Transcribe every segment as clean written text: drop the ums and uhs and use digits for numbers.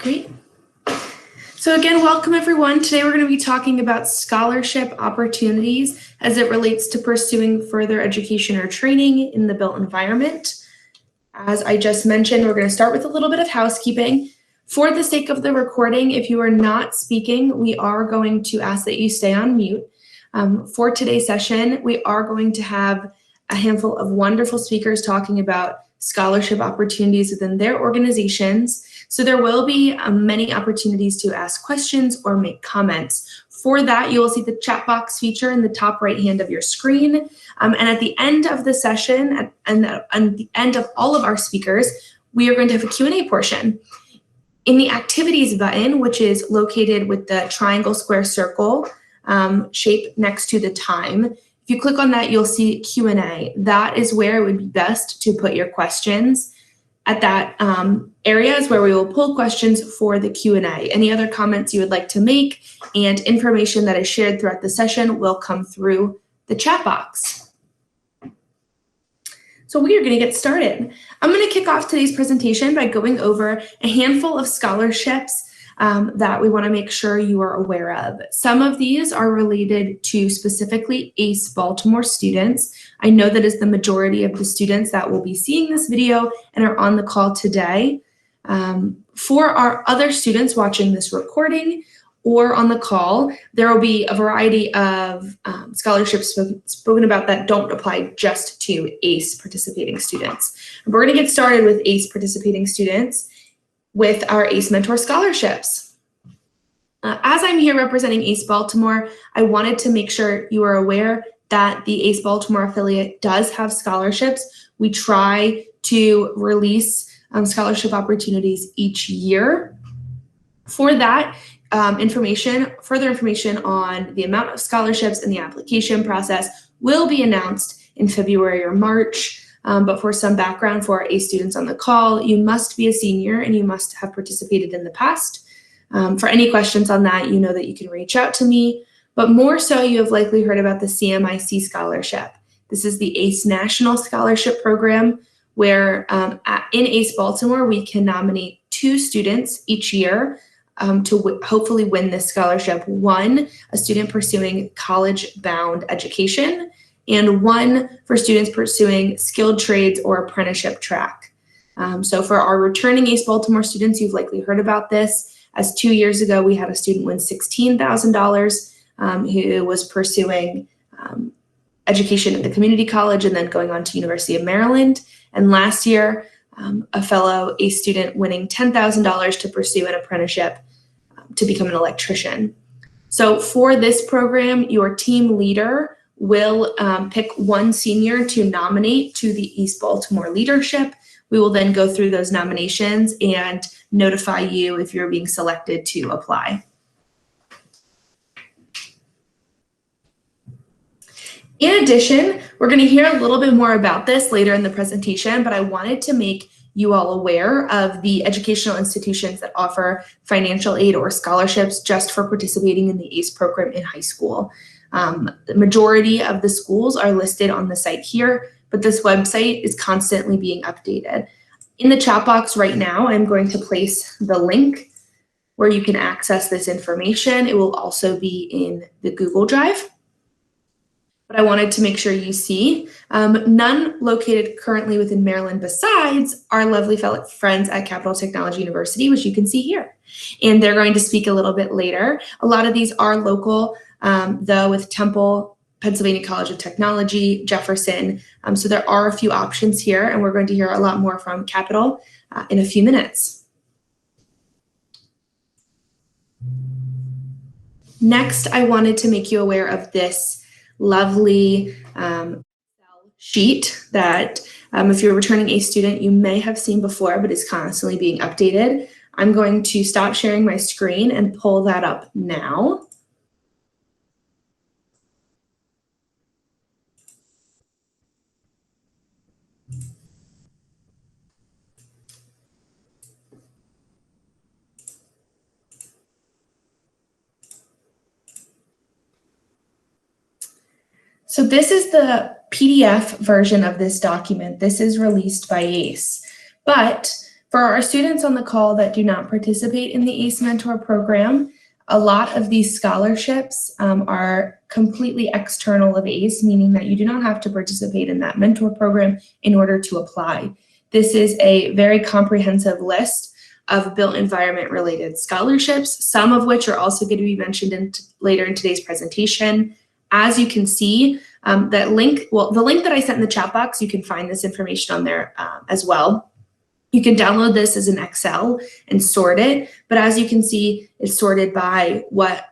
Great. So again, welcome everyone. Today we're going to be talking about scholarship opportunities as it relates to pursuing further education or training in the built environment. As I just mentioned, we're going to start with a little bit of housekeeping. For the sake of the recording, if you are not speaking, we are going to ask that you stay on mute. For today's session, we are going to have a handful of wonderful speakers talking about scholarship opportunities within their organizations. So there will be many opportunities to ask questions or make comments. For that, you will see the chat box feature in the top right hand of your screen. And at the end of the session, and at the end of all of our speakers, we are going to have a Q&A portion. In the activities button, which is located with the triangle, square, circle shape next to the time, if you click on that, you'll see Q&A. That is where it would be best to put your questions. At that area is where we will pull questions for the Q&A. Any other comments you would like to make and information that is shared throughout the session will come through the chat box. So we are going to get started. I'm going to kick off today's presentation by going over a handful of scholarships that we want to make sure you are aware of. Some of these are related to specifically ACE Baltimore students. I know that is the majority of the students that will be seeing this video and are on the call today. For our other students watching this recording or on the call, there will be a variety of scholarships spoken about that don't apply just to ACE participating students. We're going to get started with ACE participating students with our ACE Mentor scholarships. As I'm here representing ACE Baltimore, I wanted to make sure you are aware that the ACE Baltimore affiliate does have scholarships. We try to release scholarship opportunities each year. For that further information on the amount of scholarships and the application process will be announced in February or March. But for some background for our ACE students on the call, you must be a senior and you must have participated in the past. For any questions on that, you know that you can reach out to me. But more so, you have likely heard about the CMIC scholarship. This is the ACE National Scholarship Program, where in ACE Baltimore, we can nominate 2 students each year to hopefully win this scholarship. One, a student pursuing college-bound education, and one for students pursuing skilled trades or apprenticeship track. So for our returning ACE Baltimore students, you've likely heard about this, as 2 years ago, we had a student win $16,000 who was pursuing education at the community college and then going on to University of Maryland. And last year, a fellow ACE student winning $10,000 to pursue an apprenticeship to become an electrician. So for this program, your team leader will pick one senior to nominate to the East Baltimore leadership. We will then go through those nominations and notify you if you're being selected to apply. In addition, we're going to hear a little bit more about this later in the presentation, but I wanted to make you all aware of the educational institutions that offer financial aid or scholarships just for participating in the ACE program in high school. The majority of the schools are listed on the site here, but this website is constantly being updated. In the chat box right now, I'm going to place the link where you can access this information. It will also be in the Google Drive. But I wanted to make sure you see none located currently within Maryland besides our lovely fellow friends at Capital Technology University, which you can see here. And they're going to speak a little bit later. A lot of these are local, though, with Temple, Pennsylvania College of Technology, Jefferson. So there are a few options here, and we're going to hear a lot more from Capital in a few minutes. Next, I wanted to make you aware of this lovely sheet that if you're a returning ACE student, you may have seen before, but is constantly being updated. I'm going to stop sharing my screen and pull that up now. So this is the PDF version of this document. This is released by ACE. But For our students on the call that do not participate in the ACE Mentor program, a lot of these scholarships are completely external of ACE, meaning that you do not have to participate in that mentor program in order to apply. This is a very comprehensive list of built environment related scholarships, some of which are also going to be mentioned later in today's presentation. As you can see, the link that I sent in the chat box, you can find this information on there as well. You can download this as an Excel and sort it, but as you can see, it's sorted by what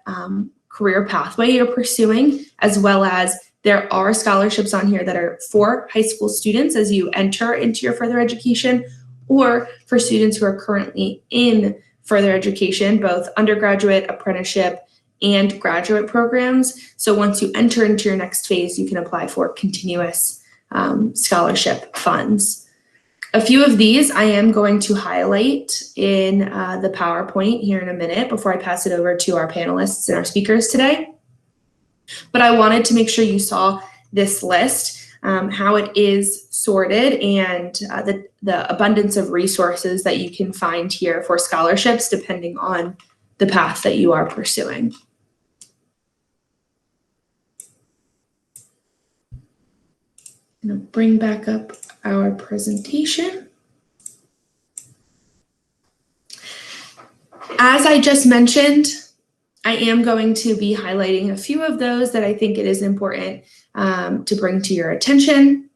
career pathway you're pursuing, as well as there are scholarships on here that are for high school students as you enter into your further education, or for students who are currently in further education, both undergraduate, apprenticeship, and graduate programs. So once you enter into your next phase, you can apply for continuous scholarship funds. A few of these I am going to highlight in the PowerPoint here in a minute before I pass it over to our panelists and our speakers today. But I wanted to make sure you saw this list, how it is sorted, and the abundance of resources that you can find here for scholarships depending on the path that you are pursuing. I'm going to bring back up our presentation. As I just mentioned, I am going to be highlighting a few of those that I think it is important to bring to your attention.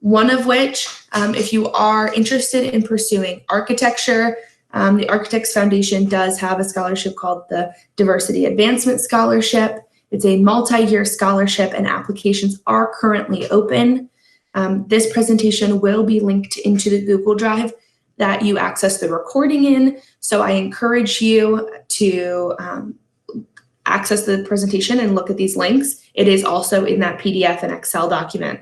One of which, if you are interested in pursuing architecture, the Architects Foundation does have a scholarship called the Diversity Advancement Scholarship. It's a multi-year scholarship and applications are currently open. This presentation will be linked into the Google Drive that you access the recording in. So I encourage you to access the presentation and look at these links. It is also in that PDF and Excel document.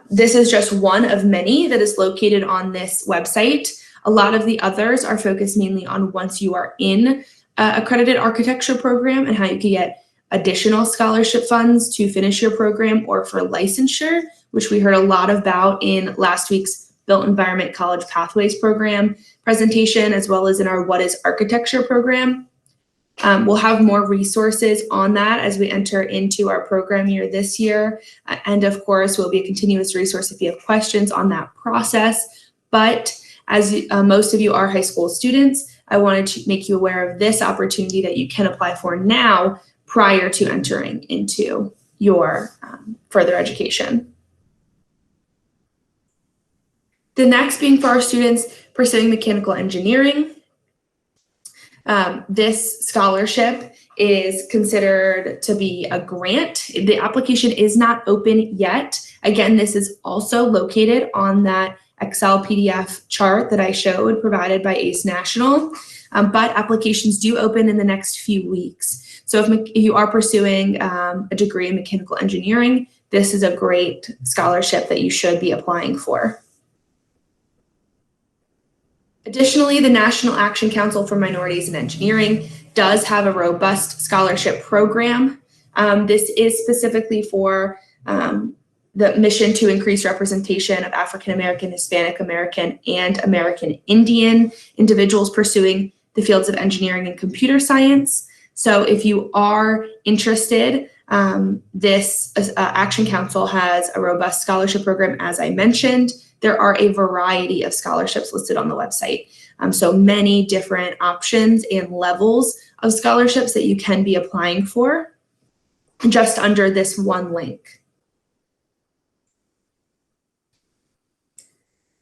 This is just one of many that is located on this website. A lot of the others are focused mainly on once you are in accredited architecture program and how you can get additional scholarship funds to finish your program or for licensure, which we heard a lot about in last week's Built Environment College Pathways program presentation, as well as in our What is Architecture program. We'll have more resources on that as we enter into our program year this year. And of course, will be a continuous resource if you have questions on that process. But as most of you are high school students, I wanted to make you aware of this opportunity that you can apply for now prior to entering into your further education. The next being for our students pursuing mechanical engineering. This scholarship is considered to be a grant. The application is not open yet. Again, this is also located on that Excel PDF chart that I showed provided by ACE National, but applications do open in the next few weeks. So if you are pursuing a degree in mechanical engineering, this is a great scholarship that you should be applying for. Additionally, the National Action Council for Minorities in Engineering does have a robust scholarship program. This is specifically for the mission to increase representation of African American, Hispanic American, and American Indian individuals pursuing the fields of engineering and computer science. So if you are interested, this Action Council has a robust scholarship program, as I mentioned. There are a variety of scholarships listed on the website. So many different options and levels of scholarships that you can be applying for just under this one link.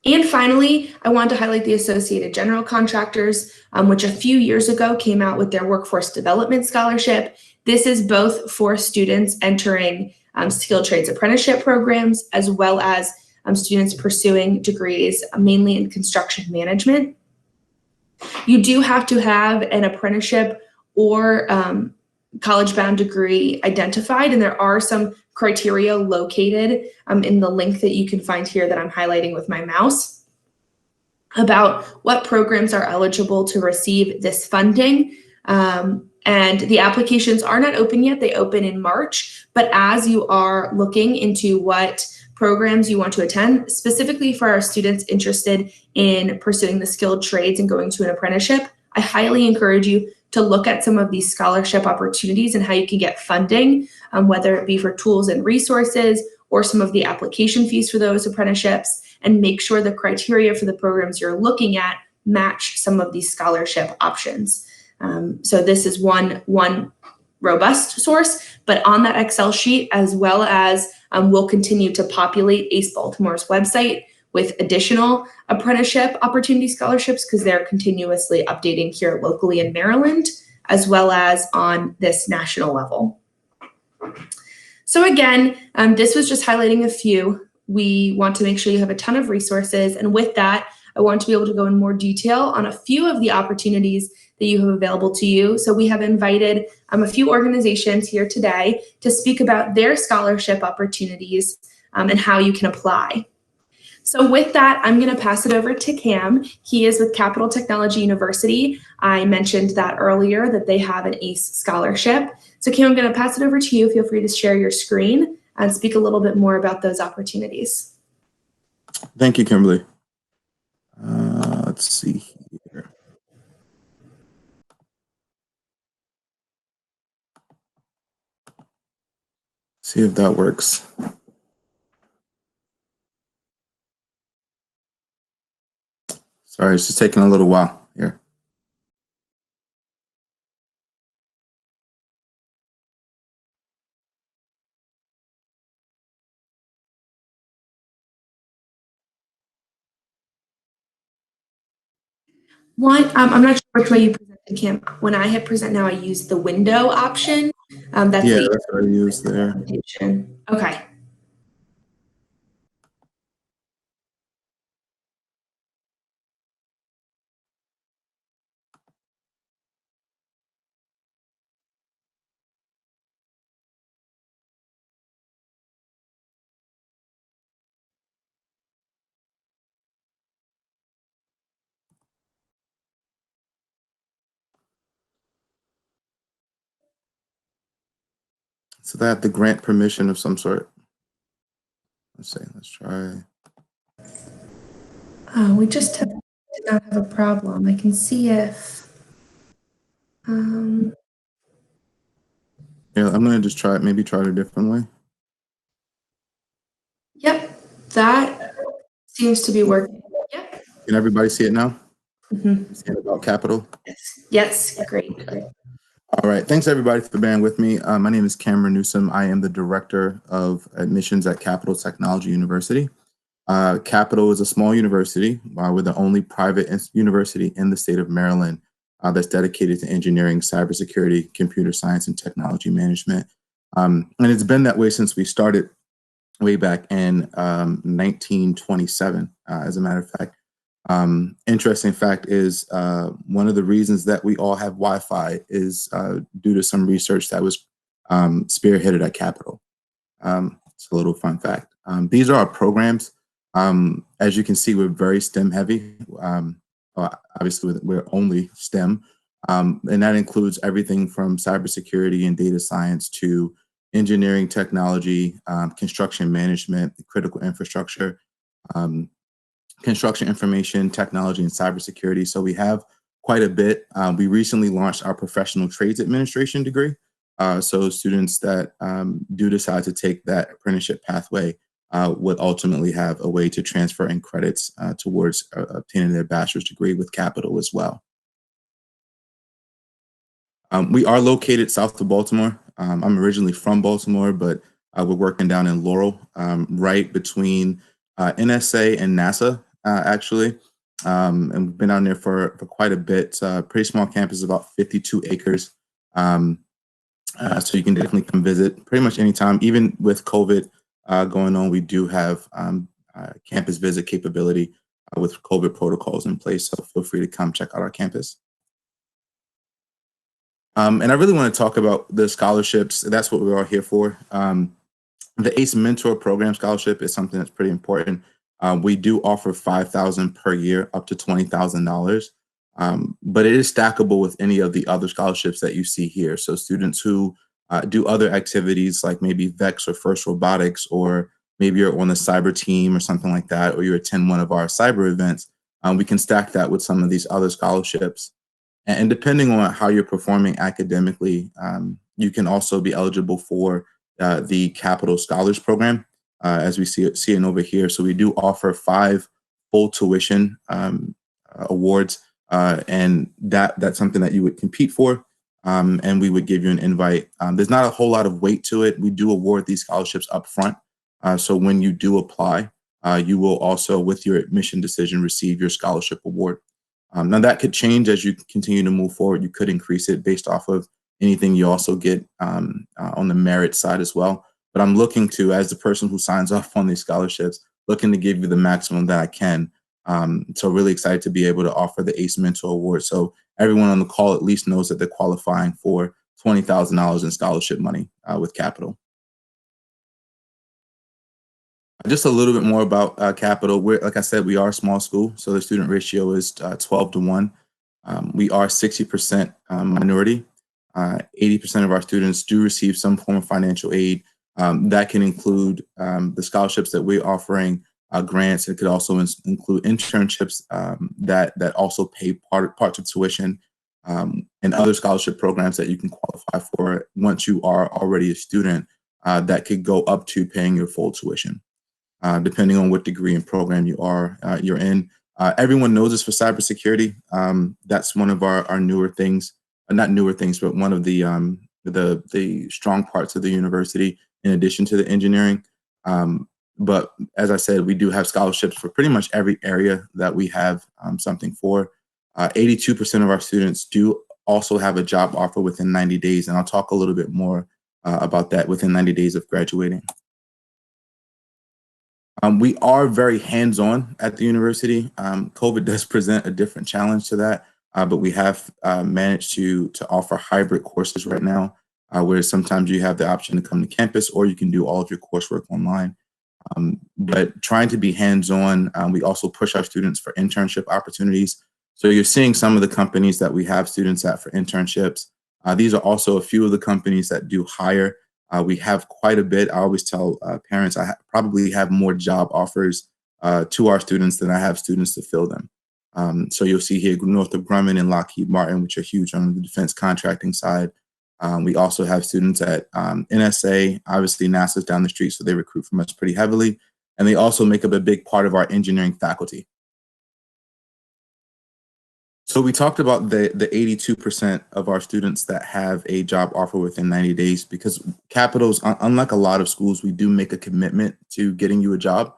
And finally, I want to highlight the Associated General Contractors, which a few years ago came out with their Workforce Development Scholarship. This is both for students entering skilled trades apprenticeship programs, as well as students pursuing degrees mainly in construction management. You do have to have an apprenticeship or college-bound degree identified, and there are some criteria located in the link that you can find here that I'm highlighting with my mouse about what programs are eligible to receive this funding. And the applications are not open yet. They open in March, but as you are looking into what programs you want to attend. Specifically for our students interested in pursuing the skilled trades and going to an apprenticeship, I highly encourage you to look at some of these scholarship opportunities and how you can get funding, whether it be for tools and resources or some of the application fees for those apprenticeships, and make sure the criteria for the programs you're looking at match some of these scholarship options. So this is one robust source, but on that Excel sheet, as well as we'll continue to populate ACE Baltimore's website with additional apprenticeship opportunity scholarships because they're continuously updating here locally in Maryland, as well as on this national level. So again, this was just highlighting a few. We want to make sure you have a ton of resources. And with that, I want to be able to go in more detail on a few of the opportunities that you have available to you. So we have invited a few organizations here today to speak about their scholarship opportunities and how you can apply. So with that, I'm going to pass it over to Cam. He is with Capital Technology University. I mentioned that earlier that they have an ACE scholarship. So Cam, I'm going to pass it over to you. Feel free to share your screen and speak a little bit more about those opportunities. Thank you, Kimberly. Let's see here. See if that works. Sorry, it's just taking a little while here. I'm not sure which way you presented, Cam. When I hit present now, I use the window option. That's what I use there. Okay. So that the grant permission of some sort. Let's see, let's try. We just did not have a problem. I can see if. Yeah, I'm gonna just try it. Maybe try it a different way. Yep, that seems to be working. Yep. Can everybody see it now? Mm-hmm. See it about Capital? Yes, great. All right, thanks everybody for bearing with me. My name is Cameron Newsom. I am the Director of Admissions at Capital Technology University. Capital is a small university. We're the only private university in the state of Maryland that's dedicated to engineering, cybersecurity, computer science, and technology management. And it's been that way since we started way back in 1927, as a matter of fact. Interesting fact is one of the reasons that we all have Wi-Fi is due to some research that was spearheaded at Capital. It's a little fun fact. These are our programs. As you can see, we're very STEM heavy. Obviously, we're only STEM, and that includes everything from cybersecurity and data science to engineering, technology, construction management, critical infrastructure, construction information, technology, and cybersecurity. So we have quite a bit. We recently launched our professional trades administration degree. So students that do decide to take that apprenticeship pathway would ultimately have a way to transfer in credits towards obtaining their bachelor's degree with Capital as well. We are located south of Baltimore. I'm originally from Baltimore, but we're working down in Laurel, right between NSA and NASA, actually. And we've been down there for quite a bit. Pretty small campus, about 52 acres. So you can definitely come visit pretty much anytime. Even with COVID going on, we do have campus visit capability with COVID protocols in place. So feel free to come check out our campus. And I really want to talk about the scholarships. That's what we're all here for. The ACE Mentor Program Scholarship is something that's pretty important. We do offer $5,000 per year, up to $20,000. But it is stackable with any of the other scholarships that you see here. So students who do other activities like maybe VEX or FIRST Robotics or maybe you're on the cyber team or something like that, or you attend one of our cyber events, we can stack that with some of these other scholarships. And depending on how you're performing academically, you can also be eligible for the Capital Scholars Program, as we see it over here. So we do offer 5 full tuition awards, and that's something that you would compete for, and we would give you an invite. There's not a whole lot of weight to it. We do award these scholarships up front. So when you do apply, you will also, with your admission decision, receive your scholarship award. Now that could change as you continue to move forward. You could increase it based off of anything you also get on the merit side as well. But I'm looking to, as the person who signs off on these scholarships, looking to give you the maximum that I can. So really excited to be able to offer the ACE Mentor Award. So everyone on the call at least knows that they're qualifying for $20,000 in scholarship money with Capital. Just a little bit more about Capital. Like I said, we are a small school, so the student ratio is 12 to 1. We are 60% minority. 80% of our students do receive some form of financial aid. That can include the scholarships that we're offering, grants. It could also include internships that also pay parts of tuition, and other scholarship programs that you can qualify for once you are already a student, that could go up to paying your full tuition. Depending on what degree and program you're in. Everyone knows this for cybersecurity. That's one of our newer things, not newer things, but one of the strong parts of the university, in addition to the engineering. But as I said, we do have scholarships for pretty much every area that we have something for. 82% of our students do also have a job offer within 90 days, and I'll talk a little bit more about that within 90 days of graduating. We are very hands-on at the university. COVID does present a different challenge to that, but we have managed to offer hybrid courses right now, where sometimes you have the option to come to campus or you can do all of your coursework online. But trying to be hands-on, we also push our students for internship opportunities. So you're seeing some of the companies that we have students at for internships. These are also a few of the companies that do hire. We have quite a bit. I always tell parents I probably have more job offers to our students than I have students to fill them. So you'll see here Northrop Grumman and Lockheed Martin, which are huge on the defense contracting side. We also have students at NSA. Obviously, NASA's down the street, so they recruit from us pretty heavily. And they also make up a big part of our engineering faculty. So we talked about the 82% of our students that have a job offer within 90 days, because Capitals, unlike a lot of schools, we do make a commitment to getting you a job.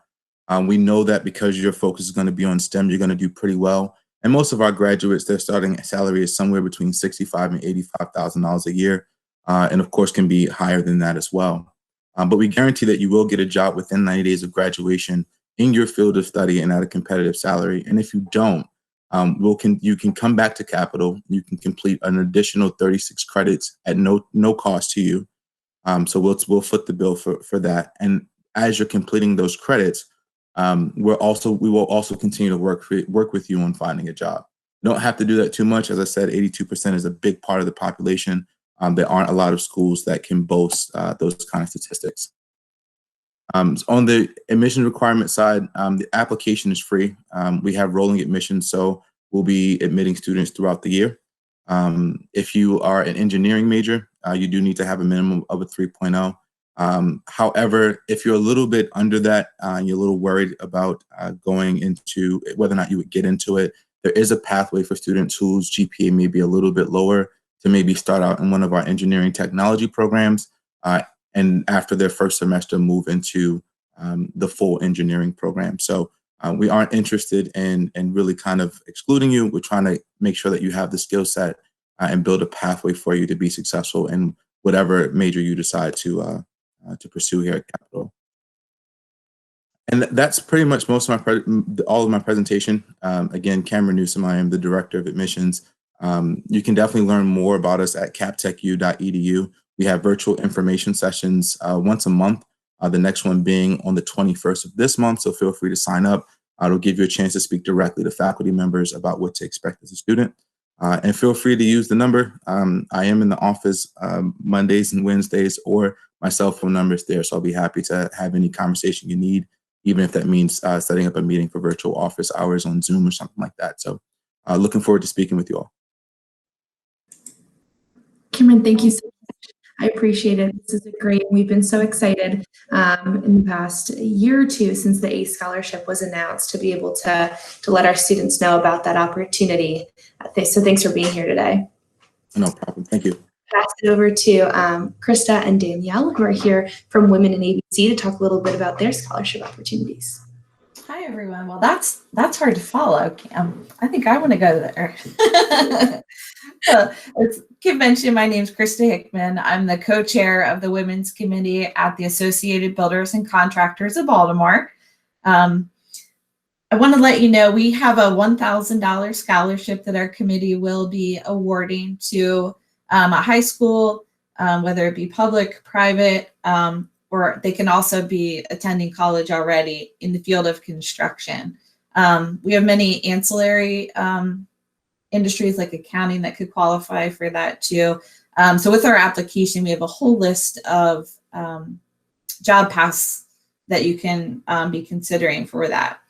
We know that because your focus is going to be on STEM, you're going to do pretty well. And most of our graduates, their starting salary is somewhere between $65,000 and $85,000 a year, and of course can be higher than that as well. But we guarantee that you will get a job within 90 days of graduation in your field of study and at a competitive salary. And if you don't, you can come back to Capital. You can complete an additional 36 credits at no cost to you. So we'll foot the bill for that. And as you're completing those credits, we will also continue to work with you on finding a job. You don't have to do that too much. As I said, 82% is a big part of the population. There aren't a lot of schools that can boast those kind of statistics. On the admission requirement side, the application is free. We have rolling admissions, so we'll be admitting students throughout the year. If you are an engineering major, you do need to have a minimum of a 3.0. However, if you're a little bit under that, you're a little worried about going into whether or not you would get into it, there is a pathway for students whose GPA may be a little bit lower to maybe start out in one of our engineering technology programs, and after their first semester move into the full engineering program. So we aren't interested in really kind of excluding you. We're trying to make sure that you have the skill set and build a pathway for you to be successful in whatever major you decide to pursue here at Capital. And that's pretty much most of all of my presentation. Again, Cameron Newsom, I am the Director of Admissions. You can definitely learn more about us at captechu.edu. We have virtual information sessions once a month, the next one being on the 21st of this month, so feel free to sign up. It'll give you a chance to speak directly to faculty members about what to expect as a student. And feel free to use the number. I am in the office Mondays and Wednesdays, or My cell phone number is there, so I'll be happy to have any conversation you need, even if that means setting up a meeting for virtual office hours on Zoom or something like that. So looking forward to speaking with you all. Cameron, thank you so much. I appreciate it. This is great. We've been so excited in the past year or two since the ACE scholarship was announced to be able to let our students know about that opportunity. So thanks for being here today. No problem. Thank you. Pass it over to Krista and Danielle, who are here from Women in ABC, to talk a little bit about their scholarship opportunities. Hi, everyone. Well, that's hard to follow, Cam. I think I want to go there. As Kim mentioned, my name is Krista Hickman. I'm the co-chair of the Women's Committee at the Associated Builders and Contractors of Baltimore. I want to let you know we have a $1,000 scholarship that our committee will be awarding to a high school, whether it be public, private, or they can also be attending college already in the field of construction. We have many ancillary industries like accounting that could qualify for that too. So with our application, we have a whole list of job paths that you can be considering for that.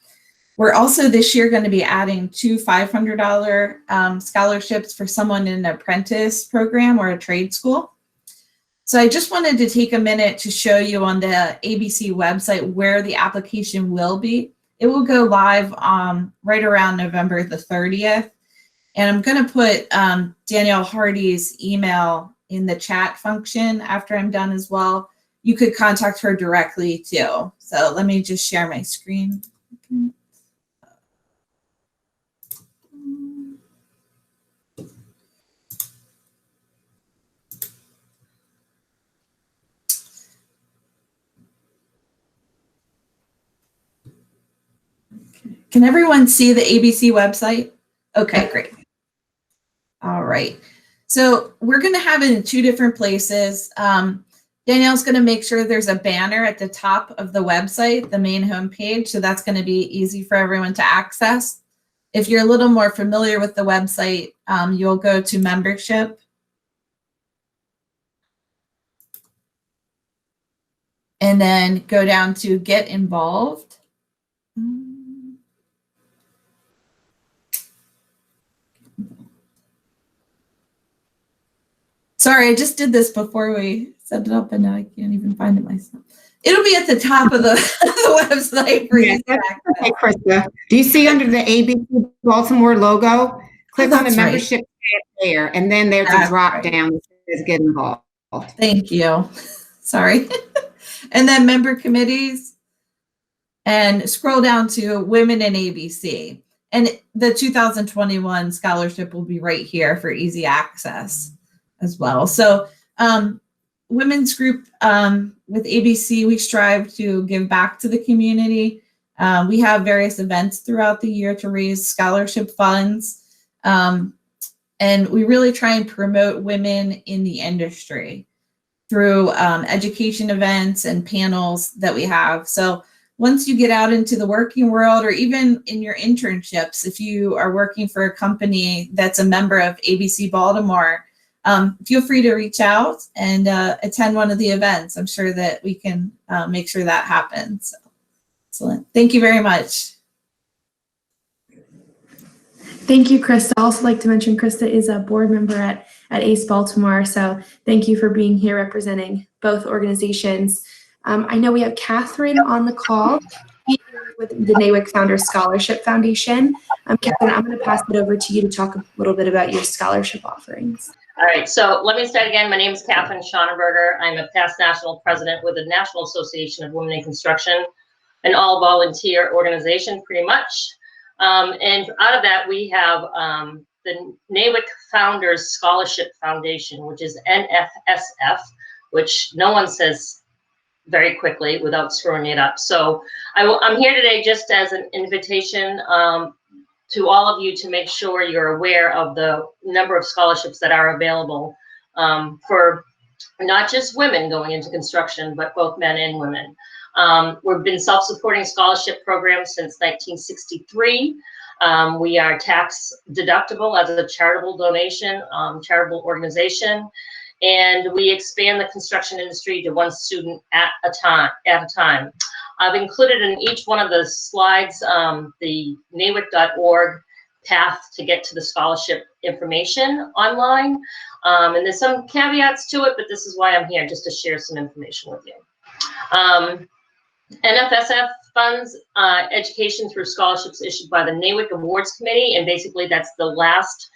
We're also this year going to be adding 2 $500 scholarships for someone in an apprentice program or a trade school. So I just wanted to take a minute to show you on the ABC website where the application will be. It will go live right around November the 30th. And I'm going to put Danielle Hardy's email in the chat function after I'm done as well. You could contact her directly too. So let me just share my screen. Okay. Can everyone see the ABC website? Okay, great. All right. So we're going to have it in 2 different places. Danielle's going to make sure there's a banner at the top of the website, the main homepage. So that's going to be easy for everyone to access. If you're a little more familiar with the website, you'll go to membership. And then go down to get involved. Sorry, I just did this before we set it up and now I can't even find it myself. It'll be at the top of the, the website for you. Okay, Krista. Do you see under the ABC Baltimore logo? Click on the membership tab there, and then there's a drop down that says get involved. Thank you. Sorry. And then member committees, and scroll down to Women in ABC. And the 2021 scholarship will be right here for easy access as well. So women's group with ABC, we strive to give back to the community. We have various events throughout the year to raise scholarship funds. And we really try and promote women in the industry through education events and panels that we have. So once you get out into the working world, or even in your internships, if you are working for a company that's a member of ABC Baltimore, feel free to reach out and attend one of the events. I'm sure that we can make sure that happens. So, excellent. Thank you very much. Thank you, Krista. I also like to mention Krista is a board member at ACE Baltimore. So thank you for being here representing both organizations. I know we have Catherine on the call with the NAWIC Founders Scholarship Foundation. Catherine, I'm going to pass it over to you to talk a little bit about your scholarship offerings. All right, so let me start again. My name is Catherine Schonenberger. I'm a past national president with the National Association of Women in Construction, an all-volunteer organization, pretty much. And out of that, we have the NAWIC Founders Scholarship Foundation, which is NFSF, which no one says very quickly without screwing it up. So I'm here today just as an invitation to all of you to make sure you're aware of the number of scholarships that are available for not just women going into construction, but both men and women. We've been self-supporting scholarship programs since 1963. We are tax deductible as a charitable donation, charitable organization. and we expand the construction industry to one student at a time. I've included in each one of the slides the NAWIC.org path to get to the scholarship information online. And there's some caveats to it, but this is why I'm here, just to share some information with you. NFSF funds education through scholarships issued by the NAWIC Awards Committee, and basically that's the last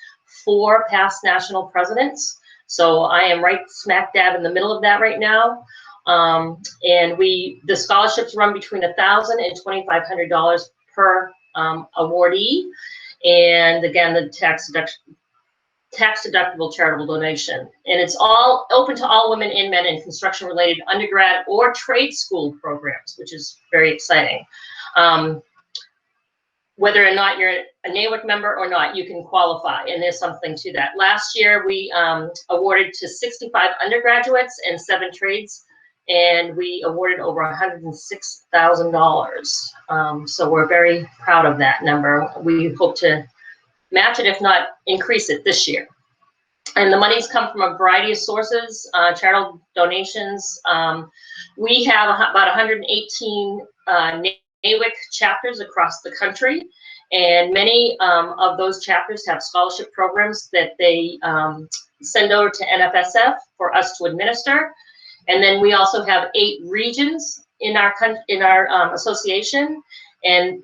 4 past national presidents. So I am right smack dab in the middle of that right now. And the scholarships run between $1,000 and $2,500 per awardee. And again, the tax deductible charitable donation. And it's all open to all women and men in construction related undergrad or trade school programs, which is very exciting. Whether or not you're a NAWIC member or not, you can qualify, and there's something to that. Last year, we awarded to 65 undergraduates and 7 trades, and we awarded over $106,000. So we're very proud of that number. We hope to match it, if not increase it this year. And the monies come from a variety of sources, charitable donations. We have about 118 NAWIC chapters across the country, and many of those chapters have scholarship programs that they send over to NFSF for us to administer. And then we also have 8 regions in our association, and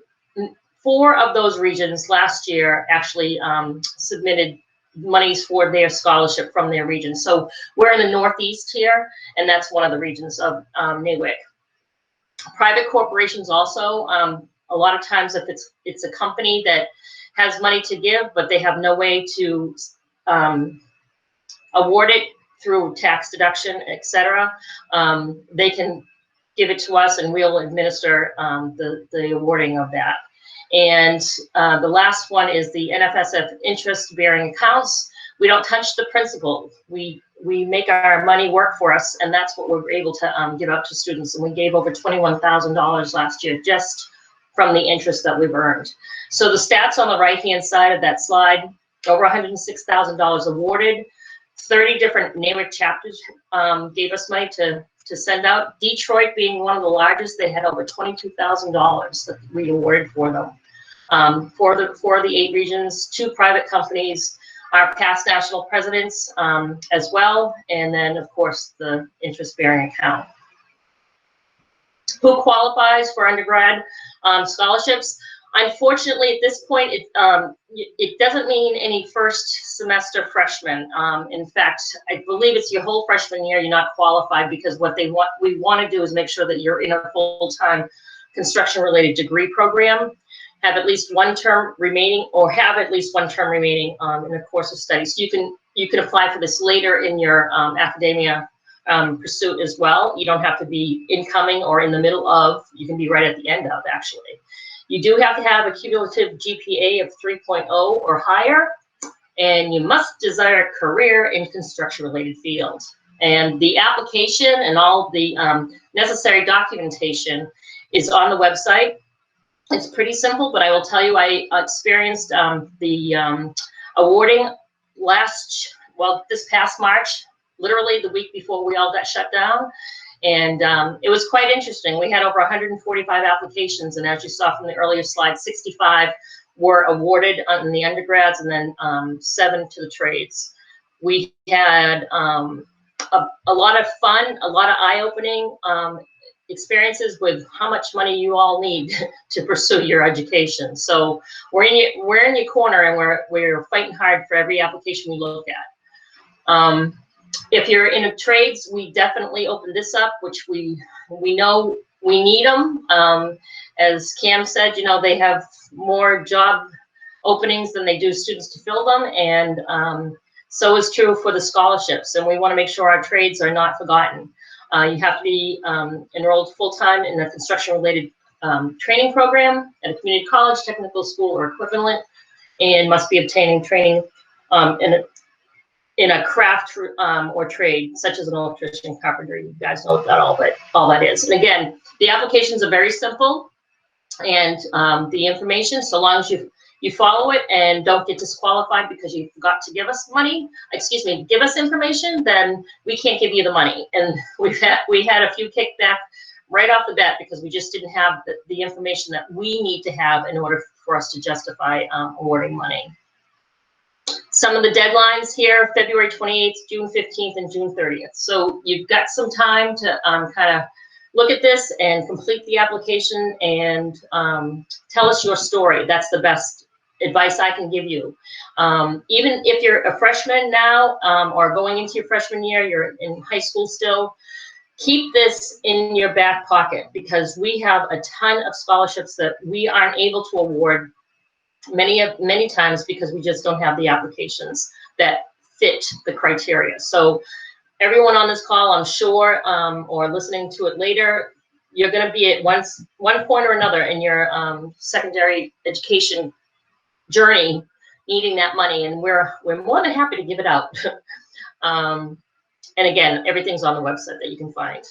4 of those regions last year actually submitted monies for their scholarship from their region. So we're in the Northeast here, and that's one of the regions of NAWIC. Private corporations also, a lot of times if it's a company that has money to give, but they have no way to award it through tax deduction, etc., they can give it to us and we'll administer the awarding of that. And the last one is the NFSF interest-bearing accounts. We don't touch the principal. We make our money work for us, and that's what we're able to give out to students. And we gave over $21,000 last year just from the interest that we've earned. So the stats on the right-hand side of that slide, over $106,000 awarded. 30 different NAWIC chapters gave us money to send out. Detroit being one of the largest, they had over $22,000 that we awarded for them. For the 8 regions, 2 private companies, our past national presidents as well, and then of course the interest-bearing account. Who qualifies for undergrad scholarships? Unfortunately, at this point, it doesn't mean any first semester freshmen. In fact, I believe it's your whole freshman year you're not qualified, because what we want to do is make sure that you're in a full-time construction-related degree program, have at least 1 term remaining, or have at least 1 term remaining in a course of study. So you can apply for this later in your academia pursuit as well. You don't have to be incoming or in the middle of. You can be right at the end of, actually. You do have to have a cumulative GPA of 3.0 or higher, and you must desire a career in construction-related fields. And the application and all the necessary documentation is on the website. It's pretty simple, but I will tell you, I experienced the awarding this past March, literally the week before we all got shut down. And it was quite interesting. We had over 145 applications, and as you saw from the earlier slide, 65 were awarded in the undergrads, and then 7 to the trades. We had a lot of fun, a lot of eye-opening experiences with how much money you all need to pursue your education. So we're in your corner, and we're fighting hard for every application we look at. If you're in a trades, we definitely open this up, which we know we need them. As Cam said, they have more job openings than they do students to fill them, and so is true for the scholarships. And we want to make sure our trades are not forgotten. You have to be enrolled full-time in a construction-related training program at a community college, technical school, or equivalent, and must be obtaining training in a craft or trade, such as an electrician, carpenter. You guys know all that is. And again, the applications are very simple, and the information, so long as you you follow it and don't get disqualified because you forgot to give us money, give us information, then we can't give you the money. And we had a few kickback right off the bat because we just didn't have the information that we need to have in order for us to justify awarding money. Some of the deadlines here: February 28th, June 15th, and June 30th. So you've got some time to kind of look at this and complete the application and tell us your story. That's the best advice I can give you. Even if you're a freshman now or going into your freshman year, you're in high school still, keep this in your back pocket, because we have a ton of scholarships that we aren't able to award many times because we just don't have the applications that fit the criteria. So everyone on this call, I'm sure, or listening to it later, you're going to be at one point or another in your secondary education journey needing that money, and we're more than happy to give it out. And again, everything's on the website that you can find.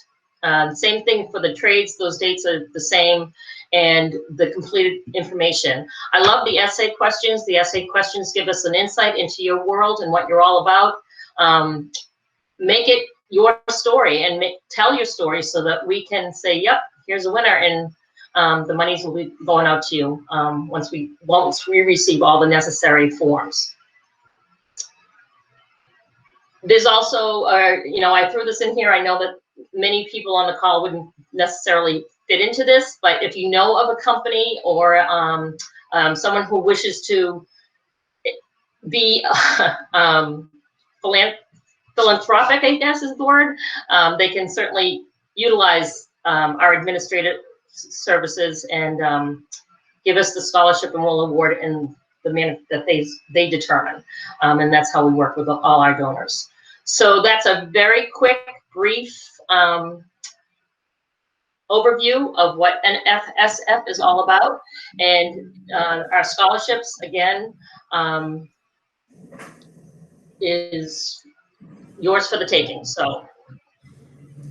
Same thing for the trades; those dates are the same, and the completed information. I love the essay questions. The essay questions give us an insight into your world and what you're all about. Make it your story and tell your story so that we can say, yep, here's a winner, and the monies will be going out to you once we receive all the necessary forms. There's also, I threw this in here. I know that many people on the call wouldn't necessarily fit into this, but if you know of a company or someone who wishes to be philanthropic, I guess is the word, they can certainly utilize our administrative services and give us the scholarship, and we'll award it in the manner that they determine. And that's how we work with all our donors. So that's a very quick, brief overview of what NFSF is all about. And our scholarships, again, is yours for the taking. So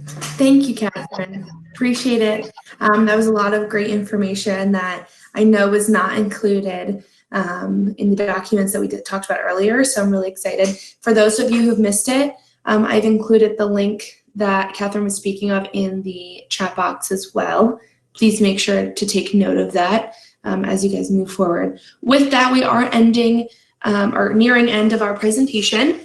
thank you, Catherine. Appreciate it. That was a lot of great information that I know was not included in the documents that we talked about earlier. So I'm really excited. For those of you who've missed it, I've included the link that Catherine was speaking of in the chat box as well. Please make sure to take note of that as you guys move forward. With that, we are ending or nearing end of our presentation.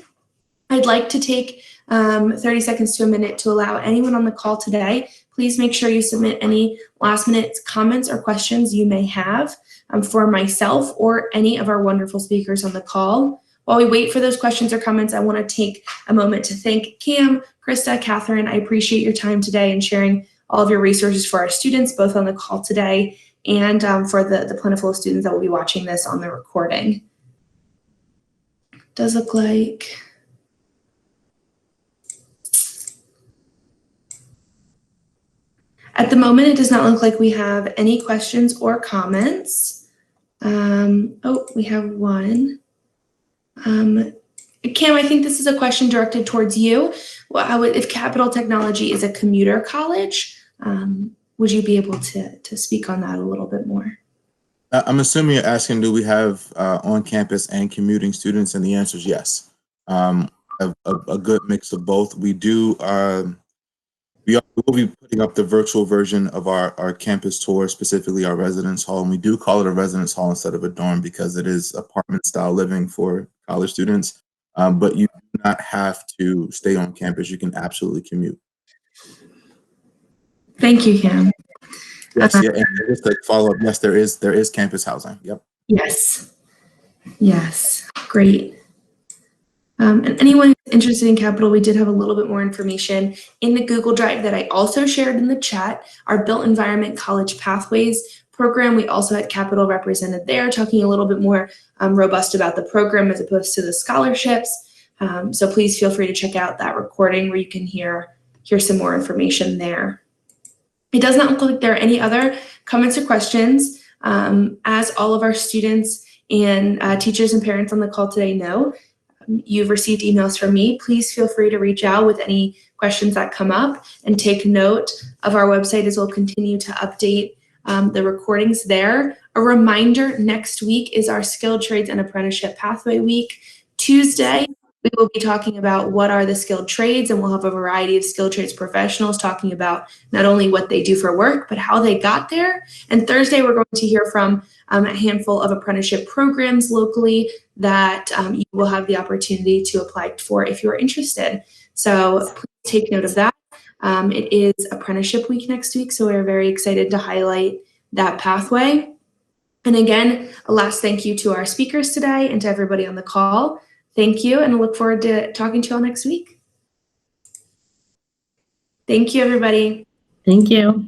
I'd like to take 30 seconds to a minute to allow anyone on the call today. Please make sure you submit any last minute comments or questions you may have for myself or any of our wonderful speakers on the call. While we wait for those questions or comments, I want to take a moment to thank Cam, Krista, Catherine. I appreciate your time today and sharing all of your resources for our students, both on the call today and for the plentiful of students that will be watching this on the recording. Does look like at the moment, it does not look like we have any questions or comments. Oh, we have one. Cam, I think this is a question directed towards you. Well, if Capital Technology is a commuter college, would you be able to speak on that a little bit more? I'm assuming you're asking, do we have on-campus and commuting students? And the answer is yes. A good mix of both. We do. We will be putting up the virtual version of our campus tour, specifically our residence hall. And we do call it a residence hall instead of a dorm because it is apartment style living for college students. But you do not have to stay on campus. You can absolutely commute. Thank you, Cam. Yes, yeah, and just to follow up, yes, there is campus housing. Yep. Yes. Yes. Great. And anyone who's interested in Capital, we did have a little bit more information in the Google Drive that I also shared in the chat. Our Built Environment College Pathways program, we also had Capital represented there, talking a little bit more robust about the program as opposed to the scholarships. So please feel free to check out that recording where you can hear some more information there. It does not look like there are any other comments or questions. As all of our students and teachers and parents on the call today know, you've received emails from me. Please feel free to reach out with any questions that come up and take note of our website as we'll continue to update the recordings there. A reminder, next week is our Skilled Trades and Apprenticeship Pathway Week. Tuesday, we will be talking about what are the skilled trades, and we'll have a variety of skilled trades professionals talking about not only what they do for work, but how they got there. And Thursday, we're going to hear from a handful of apprenticeship programs locally that you will have the opportunity to apply for if you're interested. So please take note of that. It is Apprenticeship Week next week, so we're very excited to highlight that pathway. And again, a last thank you to our speakers today and to everybody on the call. Thank you, and I look forward to talking to you all next week. Thank you, everybody. Thank you.